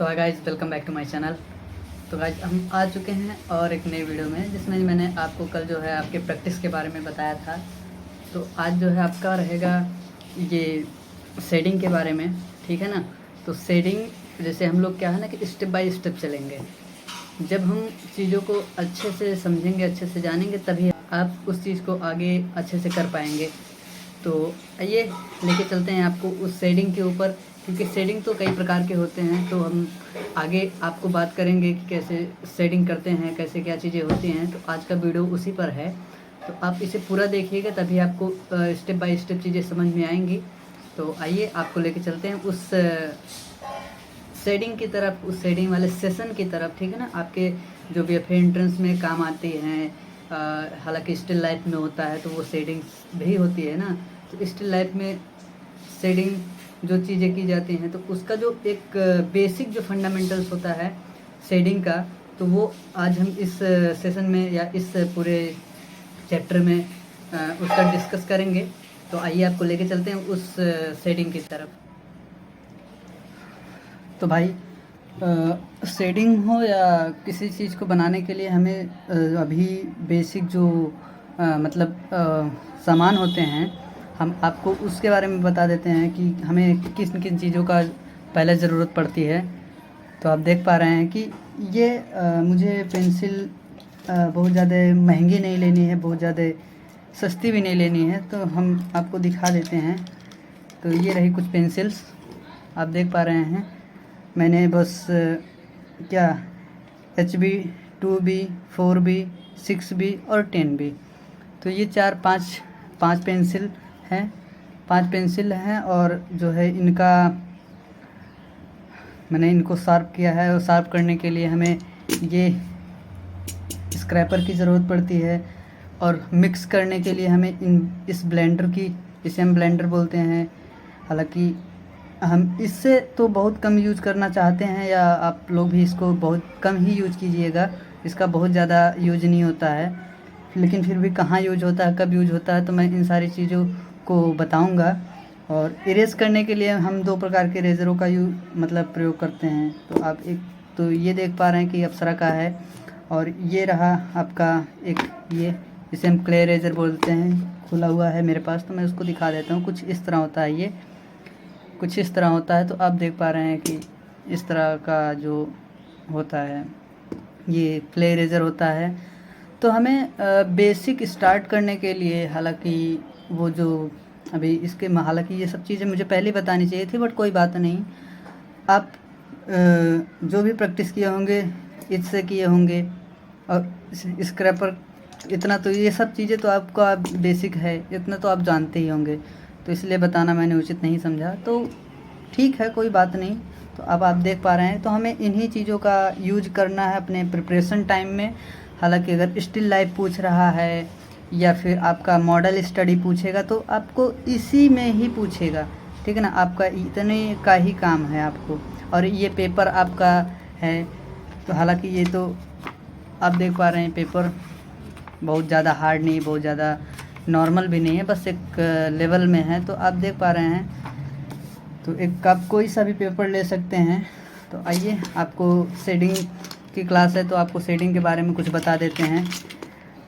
तो guys welcome back to my channel. तो guys हम आ चुके हैं और एक नई वीडियो में, जिसमें मैंने आपको कल जो है आपके प्रैक्टिस के बारे में बताया था। तो आज जो है आपका रहेगा ये शेडिंग के बारे में, ठीक है ना। तो शेडिंग जैसे हम लोग क्या है ना कि स्टेप बाय स्टेप चलेंगे। जब हम चीज़ों को अच्छे से समझेंगे, अच्छे से जानेंगे, तभी आप उस चीज़ को आगे अच्छे से कर पाएंगे। तो आइए लेके चलते हैं आपको उस शेडिंग के ऊपर, क्योंकि शेडिंग तो कई प्रकार के होते हैं। तो हम आगे आपको बात करेंगे कि कैसे शेडिंग करते हैं, कैसे क्या चीज़ें होती हैं। तो आज का वीडियो उसी पर है, तो आप इसे पूरा देखिएगा, तभी आपको स्टेप बाय स्टेप चीज़ें समझ में आएंगी। तो आइए आपको लेके चलते हैं उस शेडिंग की तरफ, उस शेडिंग वाले सेशन की तरफ, ठीक है ना। आपके जो भी एंट्रेंस में काम आती हैं, हालांकि स्टिल लाइफ में होता है तो वो शेडिंग भी होती है ना। तो स्टिल लाइफ में शेडिंग जो चीज़ें की जाती हैं, तो उसका जो एक बेसिक जो फंडामेंटल्स होता है शेडिंग का, तो वो आज हम इस सेशन में या इस पूरे चैप्टर में उसका डिस्कस करेंगे। तो आइए आपको लेके चलते हैं उस शेडिंग की तरफ। तो भाई शेडिंग हो या किसी चीज़ को बनाने के लिए हमें अभी बेसिक जो सामान होते हैं, हम आपको उसके बारे में बता देते हैं कि हमें किन किन चीज़ों का पहले ज़रूरत पड़ती है। तो आप देख पा रहे हैं कि ये मुझे पेंसिल बहुत ज़्यादा महंगी नहीं लेनी है, बहुत ज़्यादा सस्ती भी नहीं लेनी है, तो हम आपको दिखा देते हैं। तो ये रही कुछ पेंसिल्स, आप देख पा रहे हैं। मैंने बस क्या HB, 2B, 4B, 6B और 10B, तो ये पाँच पेंसिल हैं, 5 पेंसिल हैं। और जो है इनका मैंने इनको शार्प किया है, और शार्प करने के लिए हमें ये स्क्रैपर की ज़रूरत पड़ती है। और मिक्स करने के लिए हमें इस ब्लेंडर की, इसे हम ब्लेंडर बोलते हैं। हालांकि हम इससे तो बहुत कम यूज़ करना चाहते हैं, या आप लोग भी इसको बहुत कम ही यूज़ कीजिएगा, इसका बहुत ज़्यादा यूज नहीं होता है। लेकिन फिर भी कहाँ यूज होता है, कब यूज होता है, तो मैं इन सारी चीज़ों को बताऊंगा। और इरेज करने के लिए हम 2 प्रकार के रेज़रों का प्रयोग करते हैं। तो आप तो ये देख पा रहे हैं कि अप्सरा का है, और ये रहा आपका ये इसे हम क्ले रेज़र बोलते हैं। खुला हुआ है मेरे पास, तो मैं उसको दिखा देता हूँ। कुछ इस तरह होता है, ये कुछ इस तरह होता है। तो आप देख पा रहे हैं कि इस तरह का जो होता है ये क्ले रेज़र होता है। तो हमें बेसिक स्टार्ट करने के लिए, हालांकि वो जो अभी इसके हालांकि ये सब चीज़ें मुझे पहले बतानी चाहिए थी, बट कोई बात नहीं। आप जो भी प्रैक्टिस किए होंगे इससे किए होंगे, और स्क्रैपर इतना, तो ये सब चीज़ें तो आपका बेसिक है, इतना तो आप जानते ही होंगे। तो इसलिए बताना मैंने उचित नहीं समझा, तो ठीक है, कोई बात नहीं। तो अब आप देख पा रहे हैं, तो हमें इन्हीं चीज़ों का यूज करना है अपने प्रिपरेशन टाइम में। हालांकि अगर स्टिल लाइफ पूछ रहा है या फिर आपका मॉडल स्टडी पूछेगा, तो आपको इसी में ही पूछेगा, ठीक है ना। आपका इतने का ही काम है आपको, और ये पेपर आपका है। तो हालांकि ये तो आप देख पा रहे हैं, पेपर बहुत ज़्यादा हार्ड नहीं, बहुत ज़्यादा नॉर्मल भी नहीं है, बस एक लेवल में है। तो आप देख पा रहे हैं, तो एक आप कोई सा भी पेपर ले सकते हैं। तो आइए, आपको शेडिंग की क्लास है, तो आपको शेडिंग के बारे में कुछ बता देते हैं,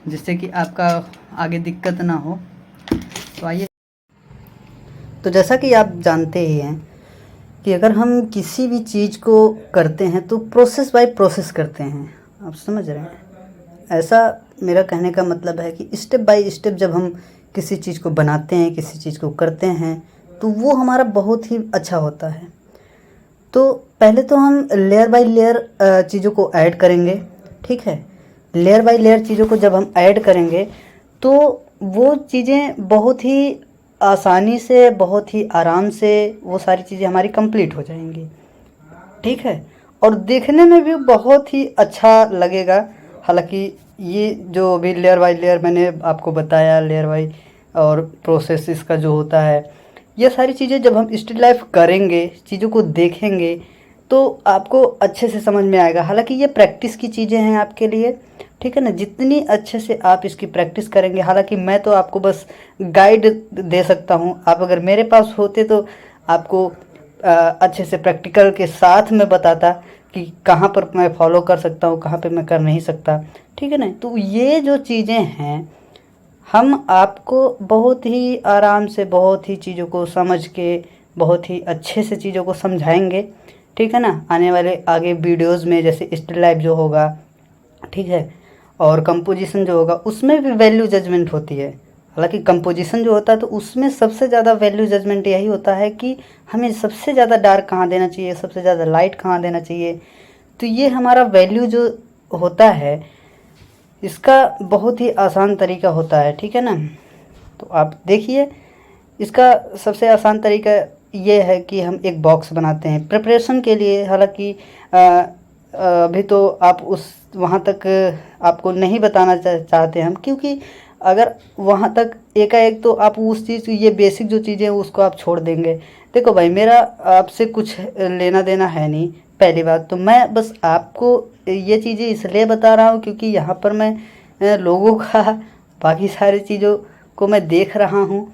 जिससे कि आपका आगे दिक्कत ना हो। तो आइए, तो जैसा कि आप जानते ही हैं कि अगर हम किसी भी चीज़ को करते हैं तो प्रोसेस बाय प्रोसेस करते हैं, आप समझ रहे हैं। ऐसा मेरा कहने का मतलब है कि स्टेप बाय स्टेप जब हम किसी चीज़ को बनाते हैं, किसी चीज़ को करते हैं, तो वो हमारा बहुत ही अच्छा होता है। तो पहले तो हम लेयर बाय लेयर चीज़ों को ऐड करेंगे, ठीक है। लेयर बाय लेयर चीज़ों को जब हम ऐड करेंगे, तो वो चीज़ें बहुत ही आसानी से, बहुत ही आराम से वो सारी चीज़ें हमारी कंप्लीट हो जाएंगी, ठीक है। और देखने में भी बहुत ही अच्छा लगेगा। हालांकि ये जो अभी लेयर बाय लेयर मैंने आपको बताया, लेयर बाय और प्रोसेस इसका जो होता है, ये सारी चीज़ें जब हम स्टिल लाइफ करेंगे, चीज़ों को देखेंगे, तो आपको अच्छे से समझ में आएगा। हालांकि ये प्रैक्टिस की चीज़ें हैं आपके लिए, ठीक है ना। जितनी अच्छे से आप इसकी प्रैक्टिस करेंगे, हालांकि मैं तो आपको बस गाइड दे सकता हूँ। आप अगर मेरे पास होते तो आपको अच्छे से प्रैक्टिकल के साथ मैं बताता कि कहाँ पर मैं फॉलो कर सकता हूँ, कहाँ पे मैं कर नहीं सकता, ठीक है ना। तो ये जो चीज़ें हैं हम आपको बहुत ही आराम से, बहुत ही चीज़ों को समझ के, बहुत ही अच्छे से चीज़ों को समझाएंगे, ठीक है ना। आने वाले आगे वीडियोस में जैसे स्टिल लाइफ जो होगा, ठीक है, और कंपोजिशन जो होगा उसमें भी वैल्यू जजमेंट होती है। हालांकि कंपोजिशन जो होता है तो उसमें सबसे ज़्यादा वैल्यू जजमेंट यही होता है कि हमें सबसे ज़्यादा डार्क कहाँ देना चाहिए, सबसे ज़्यादा लाइट कहाँ देना चाहिए। तो ये हमारा वैल्यू जो होता है इसका बहुत ही आसान तरीका होता है, ठीक है ना। तो आप देखिए, इसका सबसे आसान तरीका ये है कि हम एक बॉक्स बनाते हैं प्रिपरेशन के लिए। हालांकि अभी तो आप उस वहाँ तक आपको नहीं बताना चाहते हम, क्योंकि अगर वहाँ तक एकाएक तो आप उस चीज़, ये बेसिक जो चीज़ें हैं उसको आप छोड़ देंगे। देखो भाई, मेरा आपसे कुछ लेना देना है नहीं, पहली बात तो मैं बस आपको ये चीज़ें इसलिए बता रहा हूँ क्योंकि यहाँ पर मैं लोगों का बाकी सारी चीज़ों को मैं देख रहा हूँ,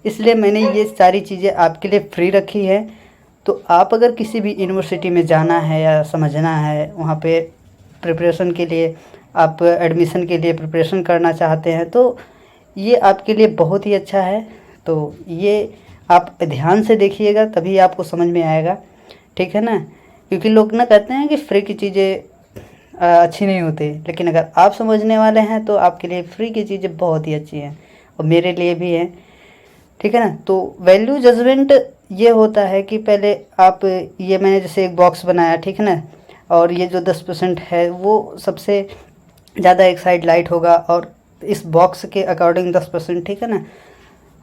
इसलिए मैंने ये सारी चीज़ें आपके लिए फ्री रखी है। तो आप अगर किसी भी यूनिवर्सिटी में जाना है या समझना है, वहाँ पे प्रिपरेशन के लिए, आप एडमिशन के लिए प्रिपरेशन करना चाहते हैं, तो ये आपके लिए बहुत ही अच्छा है। तो ये आप ध्यान से देखिएगा तभी आपको समझ में आएगा, ठीक है ना। क्योंकि लोग ना कहते हैं कि फ्री की चीज़ें अच्छी नहीं होती, लेकिन अगर आप समझने वाले हैं तो आपके लिए फ्री की चीज़ें बहुत ही अच्छी हैं, और मेरे लिए भी हैं, ठीक है ना। तो वैल्यू जजमेंट ये होता है कि पहले आप, ये मैंने जैसे एक बॉक्स बनाया, ठीक है ना, और ये जो 10% है वो सबसे ज़्यादा एक साइड लाइट होगा और इस बॉक्स के अकॉर्डिंग 10%, ठीक है ना।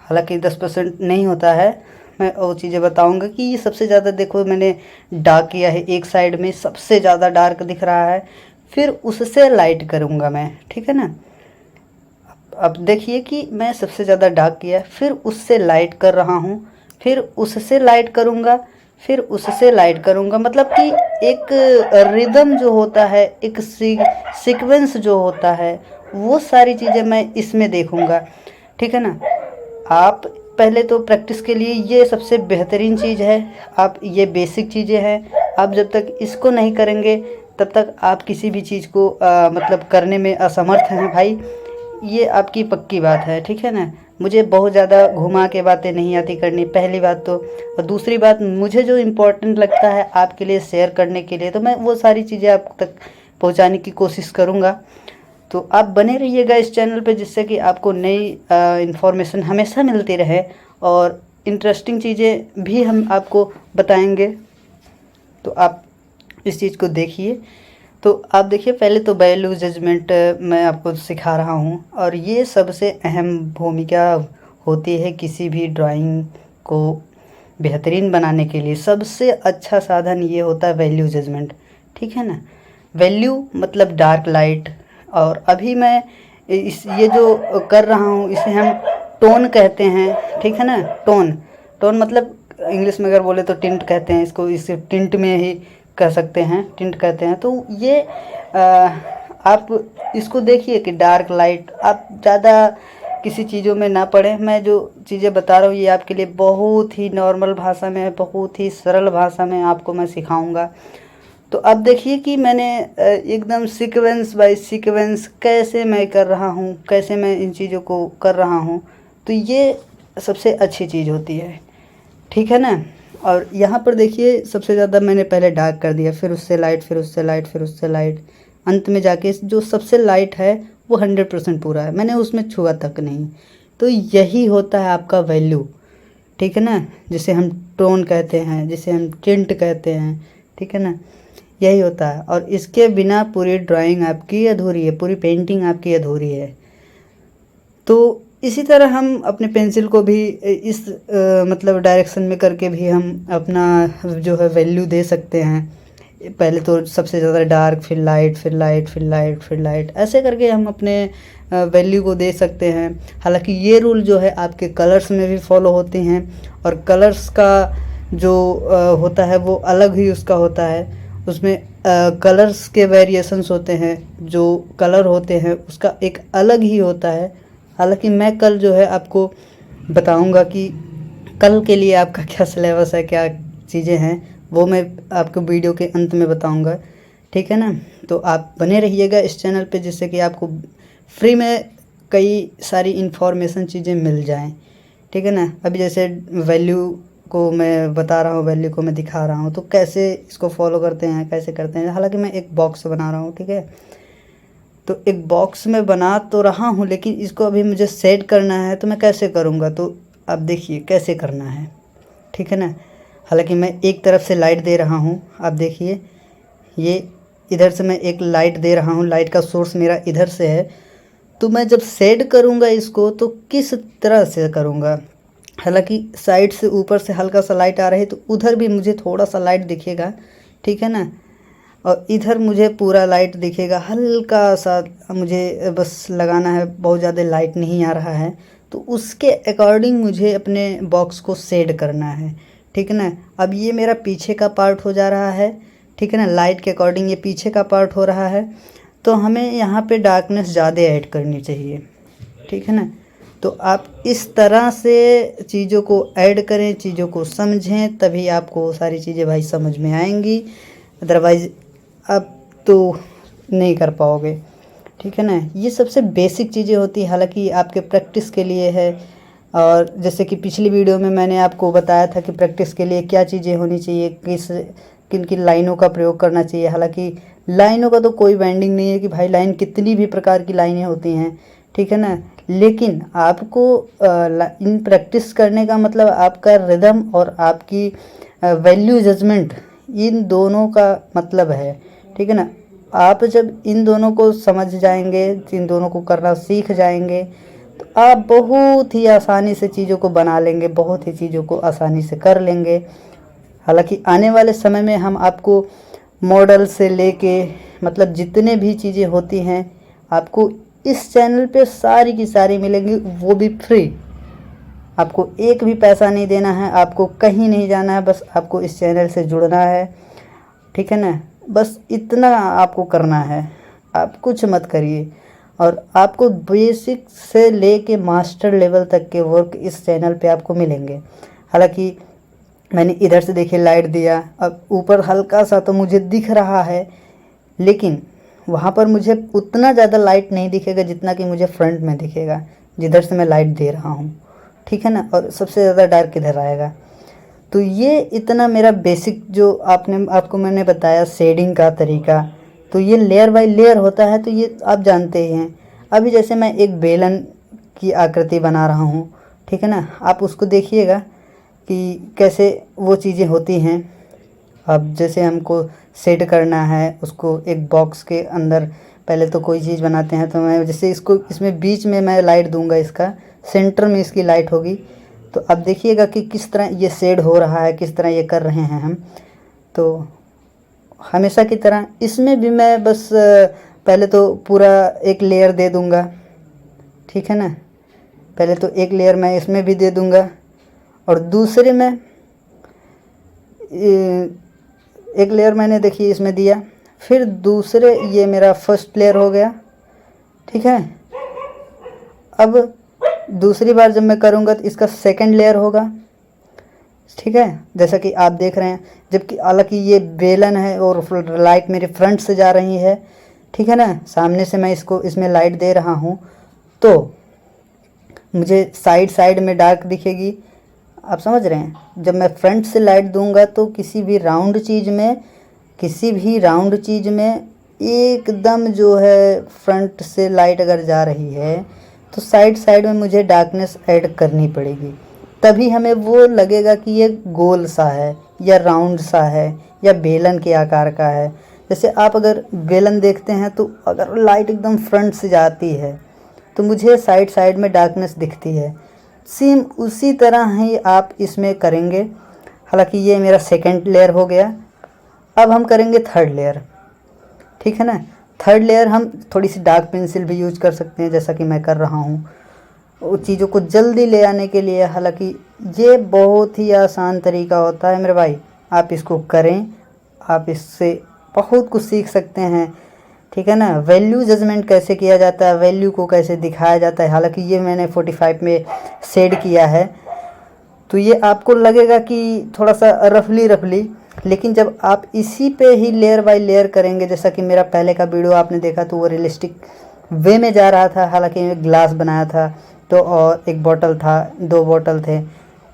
हालांकि 10% नहीं होता है, मैं वो चीज़ें बताऊंगा कि ये सबसे ज़्यादा, देखो मैंने डार्क किया है, एक साइड में सबसे ज़्यादा डार्क दिख रहा है, फिर उससे लाइट करूँगा मैं, ठीक है ना। अब देखिए कि मैं सबसे ज़्यादा डार्क किया, फिर उससे लाइट कर रहा हूँ, फिर उससे लाइट करूँगा, फिर उससे लाइट करूँगा। मतलब कि एक रिदम जो होता है, एक सीक्वेंस जो होता है, वो सारी चीज़ें मैं इसमें देखूँगा, ठीक है ना। आप पहले तो प्रैक्टिस के लिए ये सबसे बेहतरीन चीज़ है, आप ये बेसिक चीज़ें हैं, आप जब तक इसको नहीं करेंगे तब तक आप किसी भी चीज़ को मतलब करने में असमर्थ हैं भाई, ये आपकी पक्की बात है, ठीक है ना। मुझे बहुत ज़्यादा घुमा के बातें नहीं आती करनी, पहली बात तो। और दूसरी बात, मुझे जो इम्पोर्टेंट लगता है आपके लिए शेयर करने के लिए, तो मैं वो सारी चीज़ें आप तक पहुंचाने की कोशिश करूंगा। तो आप बने रहिएगा इस चैनल पे, जिससे कि आपको नई इन्फॉर्मेशन हमेशा मिलती रहे और इंटरेस्टिंग चीज़ें भी हम आपको बताएंगे। तो आप इस चीज़ को देखिए। तो आप देखिए, पहले तो वैल्यू जजमेंट मैं आपको सिखा रहा हूँ, और ये सबसे अहम भूमिका होती है किसी भी ड्राइंग को बेहतरीन बनाने के लिए। सबसे अच्छा साधन ये होता है वैल्यू जजमेंट, ठीक है ना। वैल्यू मतलब डार्क लाइट, और अभी मैं ये जो कर रहा हूँ इसे हम टोन कहते हैं, ठीक है ना। टोन, टोन मतलब इंग्लिश में अगर बोले तो टिंट कहते हैं इसको, इसे टिंट में ही कह सकते हैं, टिंट कहते हैं। तो ये आप इसको देखिए कि डार्क लाइट, आप ज़्यादा किसी चीज़ों में ना पड़े। मैं जो चीज़ें बता रहा हूँ ये आपके लिए बहुत ही नॉर्मल भाषा में, बहुत ही सरल भाषा में आपको मैं सिखाऊंगा। तो अब देखिए कि मैंने एकदम सीक्वेंस बाय सीक्वेंस कैसे मैं कर रहा हूँ, कैसे मैं इन चीज़ों को कर रहा हूँ। तो ये सबसे अच्छी चीज़ होती है, ठीक है ना। और यहाँ पर देखिए, सबसे ज़्यादा मैंने पहले डार्क कर दिया, फिर उससे लाइट, फिर उससे लाइट, फिर उससे लाइट, अंत में जाके जो सबसे लाइट है वो 100% पूरा है, मैंने उसमें छुआ तक नहीं। तो यही होता है आपका वैल्यू, ठीक है ना, जिसे हम टोन कहते हैं, जिसे हम टिंट कहते हैं, ठीक है ना। यही होता है, और इसके बिना पूरी ड्राइंग आपकी अधूरी है, पूरी पेंटिंग आपकी अधूरी है। तो इसी तरह हम अपने पेंसिल को भी इस मतलब डायरेक्शन में करके भी हम अपना जो है वैल्यू दे सकते हैं। पहले तो सबसे ज़्यादा डार्क, फिर लाइट, फिर लाइट, फिर लाइट, फिर लाइट, ऐसे करके हम अपने वैल्यू को दे सकते हैं। हालांकि ये रूल जो है आपके कलर्स में भी फॉलो होते हैं, और कलर्स का जो होता है वो अलग ही उसका होता है। उसमें कलर्स के वेरिएशंस होते हैं, जो कलर होते हैं उसका एक अलग ही होता है। हालांकि मैं कल जो है आपको बताऊंगा कि कल के लिए आपका क्या सिलेबस है, क्या चीज़ें हैं वो मैं आपको वीडियो के अंत में बताऊंगा, ठीक है ना। तो आप बने रहिएगा इस चैनल पे, जिससे कि आपको फ्री में कई सारी इन्फॉर्मेशन चीज़ें मिल जाएं, ठीक है ना। अभी जैसे वैल्यू को मैं बता रहा हूँ, वैल्यू को मैं दिखा रहा हूँ, तो कैसे इसको फॉलो करते हैं, कैसे करते हैं। हालांकि मैं एक बॉक्स बना रहा हूँ, ठीक है। तो एक बॉक्स में बना तो रहा हूँ, लेकिन इसको अभी मुझे सेट करना है, तो मैं कैसे करूँगा, तो आप देखिए कैसे करना है, ठीक है ना। हालांकि मैं एक तरफ से लाइट दे रहा हूँ, आप देखिए ये इधर से मैं एक लाइट दे रहा हूँ, लाइट का सोर्स मेरा इधर से है। तो मैं जब सेट करूँगा इसको तो किस तरह से करूँगा, हालांकि साइड से ऊपर से हल्का सा लाइट आ रही है, तो उधर भी मुझे थोड़ा सा लाइट दिखेगा, ठीक है ना। और इधर मुझे पूरा लाइट दिखेगा, हल्का सा मुझे बस लगाना है, बहुत ज़्यादा लाइट नहीं आ रहा है। तो उसके अकॉर्डिंग मुझे अपने बॉक्स को सेट करना है, ठीक है ना। अब ये मेरा पीछे का पार्ट हो जा रहा है, ठीक है ना, लाइट के अकॉर्डिंग ये पीछे का पार्ट हो रहा है। तो हमें यहाँ पे डार्कनेस ज़्यादा ऐड करनी चाहिए, ठीक है ना। तो आप इस तरह से चीज़ों को ऐड करें, चीज़ों को समझें, तभी आपको सारी चीज़ें भाई समझ में आएंगी, अदरवाइज़ आप तो नहीं कर पाओगे, ठीक है ना। ये सबसे बेसिक चीज़ें होती है, हालांकि आपके प्रैक्टिस के लिए है। और जैसे कि पिछली वीडियो में मैंने आपको बताया था कि प्रैक्टिस के लिए क्या चीज़ें होनी चाहिए, किन किन लाइनों का प्रयोग करना चाहिए। हालांकि लाइनों का तो कोई बैंडिंग नहीं है कि भाई लाइन कितनी भी प्रकार की लाइनें होती हैं, ठीक है ना। लेकिन आपको इन प्रैक्टिस करने का मतलब आपका रिदम और आपकी वैल्यू जजमेंट, इन दोनों का मतलब है, ठीक है ना। आप जब इन दोनों को समझ जाएंगे, इन दोनों को करना सीख जाएंगे, तो आप बहुत ही आसानी से चीज़ों को बना लेंगे, बहुत ही चीज़ों को आसानी से कर लेंगे। हालांकि आने वाले समय में हम आपको मॉडल से लेके मतलब जितने भी चीज़ें होती हैं आपको इस चैनल पे सारी की सारी मिलेंगी, वो भी फ्री। आपको एक भी पैसा नहीं देना है, आपको कहीं नहीं जाना है, बस आपको इस चैनल से जुड़ना है, ठीक है ना। बस इतना आपको करना है, आप कुछ मत करिए। और आपको बेसिक से लेके मास्टर लेवल तक के वर्क इस चैनल पे आपको मिलेंगे। हालांकि मैंने इधर से देखिए लाइट दिया, अब ऊपर हल्का सा तो मुझे दिख रहा है, लेकिन वहाँ पर मुझे उतना ज़्यादा लाइट नहीं दिखेगा जितना कि मुझे फ्रंट में दिखेगा, जिधर से मैं लाइट दे रहा हूँ, ठीक है ना। और सबसे ज़्यादा डार्क इधर आएगा। तो ये इतना मेरा बेसिक जो आपको मैंने बताया शेडिंग का तरीका, तो ये लेयर बाय लेयर होता है, तो ये आप जानते ही हैं। अभी जैसे मैं एक बेलन की आकृति बना रहा हूँ, ठीक है ना, आप उसको देखिएगा कि कैसे वो चीज़ें होती हैं। अब जैसे हमको सेट करना है उसको एक बॉक्स के अंदर, पहले तो कोई चीज़ बनाते हैं, तो मैं जैसे इसको इसमें बीच में मैं लाइट दूंगा, इसका सेंटर में इसकी लाइट होगी। तो अब देखिएगा कि किस तरह ये शेड हो रहा है, किस तरह ये कर रहे हैं हम। तो हमेशा की तरह इसमें भी मैं बस पहले तो पूरा एक लेयर दे दूंगा, ठीक है ना। पहले तो एक लेयर मैं इसमें भी दे दूंगा, और दूसरे में एक लेयर मैंने देखिए इसमें दिया, फिर दूसरे ये मेरा फर्स्ट लेयर हो गया, ठीक है। अब दूसरी बार जब मैं करूँगा तो इसका सेकंड लेयर होगा, ठीक है, जैसा कि आप देख रहे हैं। जबकि हालांकि ये बेलन है और लाइट मेरे फ्रंट से जा रही है, ठीक है ना, सामने से मैं इसको इसमें लाइट दे रहा हूँ, तो मुझे साइड साइड में डार्क दिखेगी, आप समझ रहे हैं। जब मैं फ्रंट से लाइट दूंगा तो किसी भी राउंड चीज़ में एकदम जो है फ्रंट से लाइट अगर जा रही है तो साइड साइड में मुझे डार्कनेस ऐड करनी पड़ेगी, तभी हमें वो लगेगा कि ये गोल सा है या राउंड सा है या बेलन के आकार का है। जैसे आप अगर बेलन देखते हैं तो अगर लाइट एकदम फ्रंट से जाती है तो मुझे साइड साइड में डार्कनेस दिखती है। सेम उसी तरह ही आप इसमें करेंगे। हालांकि ये मेरा सेकंड लेयर हो गया, अब हम करेंगे थर्ड लेयर, ठीक है ना। थर्ड लेयर हम थोड़ी सी डार्क पेंसिल भी यूज कर सकते हैं, जैसा कि मैं कर रहा हूँ, वो चीज़ों को जल्दी ले आने के लिए। हालांकि ये बहुत ही आसान तरीका होता है मेरे भाई, आप इसको करें, आप इससे बहुत कुछ सीख सकते हैं, ठीक है ना। वैल्यू जजमेंट कैसे किया जाता है, वैल्यू को कैसे दिखाया जाता है, हालांकि ये मैंने 45 में शेड किया है। तो ये आपको लगेगा कि थोड़ा सा रफली रफली, लेकिन जब आप इसी पे ही लेयर बाय लेयर करेंगे, जैसा कि मेरा पहले का वीडियो आपने देखा तो वो रियलिस्टिक वे में जा रहा था, हालांकि ग्लास बनाया था तो और एक बॉटल था, 2 बॉटल थे,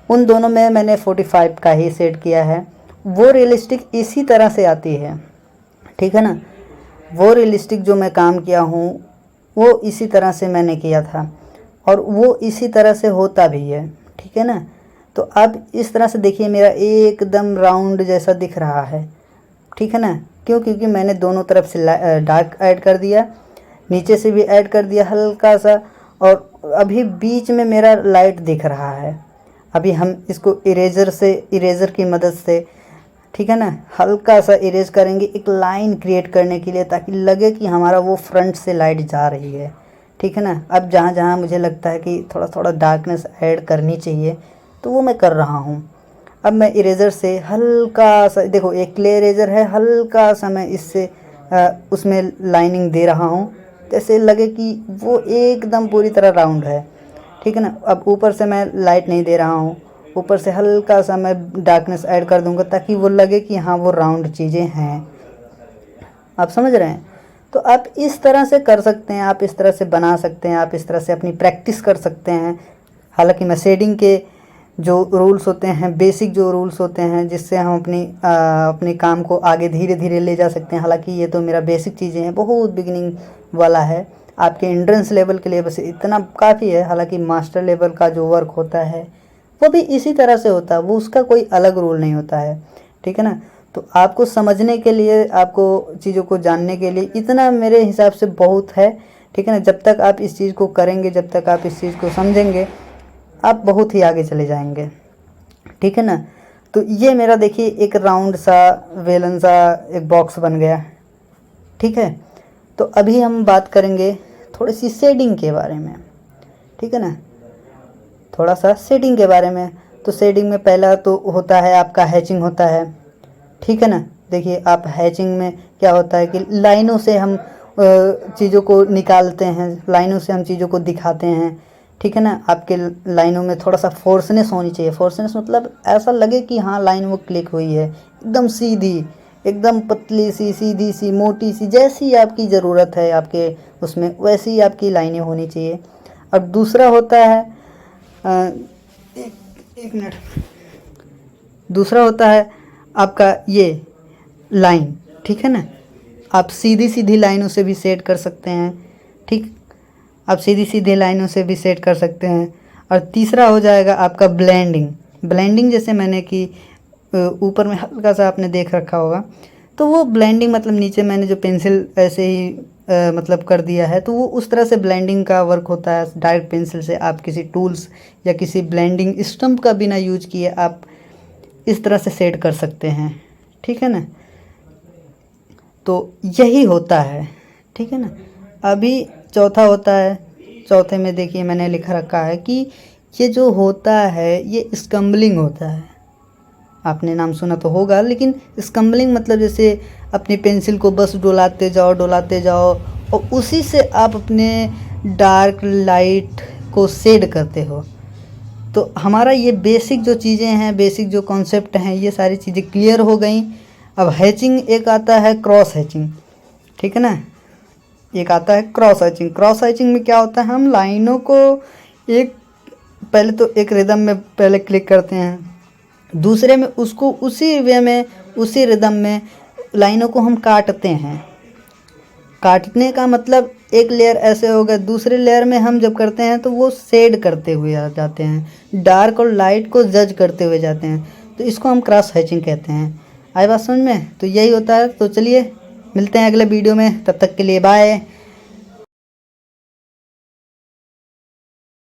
उन दोनों में मैंने 45 का ही सेट किया है। वो रियलिस्टिक इसी तरह से आती है, ठीक है ना। वो रियलिस्टिक जो मैं काम किया हूँ वो इसी तरह से मैंने किया था और वो इसी तरह से होता भी है, ठीक है ना। तो अब इस तरह से देखिए मेरा एकदम राउंड जैसा दिख रहा है, ठीक है ना। क्यों? क्योंकि मैंने दोनों तरफ से डार्क ऐड कर दिया, नीचे से भी ऐड कर दिया हल्का सा, और अभी बीच में मेरा लाइट दिख रहा है। अभी हम इसको इरेज़र की मदद से, ठीक है ना, हल्का सा इरेज करेंगे एक लाइन क्रिएट करने के लिए, ताकि लगे कि हमारा वो फ्रंट से लाइट जा रही है, ठीक है ना। अब जहाँ जहाँ मुझे लगता है कि थोड़ा थोड़ा डार्कनेस ऐड करनी चाहिए तो वो मैं कर रहा हूँ। अब मैं इरेज़र से हल्का सा, देखो एक क्ले इरेज़र है, हल्का सा मैं इससे उसमें लाइनिंग दे रहा हूँ, जैसे लगे कि वो एकदम पूरी तरह राउंड है, ठीक है ना। अब ऊपर से मैं लाइट नहीं दे रहा हूँ, ऊपर से हल्का सा मैं डार्कनेस ऐड कर दूंगा ताकि वो लगे कि हाँ वो राउंड चीज़ें हैं। आप समझ रहे हैं? तो आप इस तरह से कर सकते हैं, आप इस तरह से बना सकते हैं, आप इस तरह से अपनी प्रैक्टिस कर सकते हैं। हालांकि मैं शेडिंग के जो रूल्स होते हैं, बेसिक जो रूल्स होते हैं, जिससे हम अपने काम को आगे धीरे धीरे ले जा सकते हैं, हालांकि ये तो मेरा बेसिक चीज़ें हैं, बहुत बिगिनिंग वाला है। आपके एंट्रेंस लेवल के लिए बस इतना काफ़ी है। हालांकि मास्टर लेवल का जो वर्क होता है वो भी इसी तरह से होता है, वो उसका कोई अलग रूल नहीं होता है, ठीक है ना। तो आपको समझने के लिए, आपको चीज़ों को जानने के लिए इतना मेरे हिसाब से बहुत है, ठीक है ना। जब तक आप इस चीज़ को करेंगे, जब तक आप इस चीज़ को समझेंगे, आप बहुत ही आगे चले जाएंगे, ठीक है ना। तो ये मेरा देखिए एक राउंड सा वेलन सा एक बॉक्स बन गया, ठीक है। तो अभी हम बात करेंगे थोड़ी सी शेडिंग के बारे में, ठीक है ना, थोड़ा सा शेडिंग के बारे में। तो शेडिंग में पहला तो होता है आपका हैचिंग होता है, ठीक है ना। देखिए आप हैचिंग में क्या होता है कि लाइनों से हम चीज़ों को निकालते हैं, लाइनों से हम चीज़ों को दिखाते हैं, ठीक है ना। आपके लाइनों में थोड़ा सा फोर्सनेस होनी चाहिए। फोर्सनेस मतलब ऐसा लगे कि हाँ लाइन वो क्लिक हुई है, एकदम सीधी, एकदम पतली सी, सीधी सी, मोटी सी, जैसी आपकी ज़रूरत है आपके उसमें, वैसी ही आपकी लाइनें होनी चाहिए। और दूसरा होता है एक मिनट, दूसरा होता है आपका ये लाइन, ठीक है ना। आप सीधी सीधी लाइनों से भी सेट कर सकते हैं, ठीक, आप सीधी सीधी लाइनों से भी सेट कर सकते हैं। और तीसरा हो जाएगा आपका ब्लेंडिंग। ब्लेंडिंग जैसे मैंने कि ऊपर में हल्का सा आपने देख रखा होगा, तो वो ब्लेंडिंग मतलब नीचे मैंने जो पेंसिल ऐसे ही मतलब कर दिया है, तो वो उस तरह से ब्लेंडिंग का वर्क होता है। डायरेक्ट पेंसिल से आप किसी टूल्स या किसी ब्लेंडिंग स्टम्प का बिना यूज किए आप इस तरह से सेट कर सकते हैं, ठीक है ना। तो यही होता है, ठीक है ना। अभी चौथा होता है, चौथे में देखिए मैंने लिखा रखा है कि ये जो होता है ये स्कम्बलिंग होता है। आपने नाम सुना तो होगा, लेकिन स्कम्बलिंग मतलब जैसे अपनी पेंसिल को बस डोलाते जाओ और उसी से आप अपने डार्क लाइट को शेड करते हो। तो हमारा ये बेसिक जो चीज़ें हैं, बेसिक जो कॉन्सेप्ट हैं, ये सारी चीज़ें क्लियर हो गई। अब हैचिंग एक आता है क्रॉस हैचिंग, ठीक है ना। एक आता है क्रॉस हैचिंग। क्रॉस हैचिंग में क्या होता है, हम लाइनों को एक पहले तो एक रिदम में पहले क्लिक करते हैं, दूसरे में उसको उसी वे में, उसी रिदम में लाइनों को हम काटते हैं। काटने का मतलब एक लेयर ऐसे होगा, दूसरे लेयर में हम जब करते हैं तो वो शेड करते हुए आ जाते हैं, डार्क और लाइट को जज करते हुए जाते हैं, तो इसको हम क्रॉस हैचिंग कहते हैं। आई बात समझ में? तो यही होता है। तो चलिए मिलते हैं अगले वीडियो में, तब तक के लिए बाय।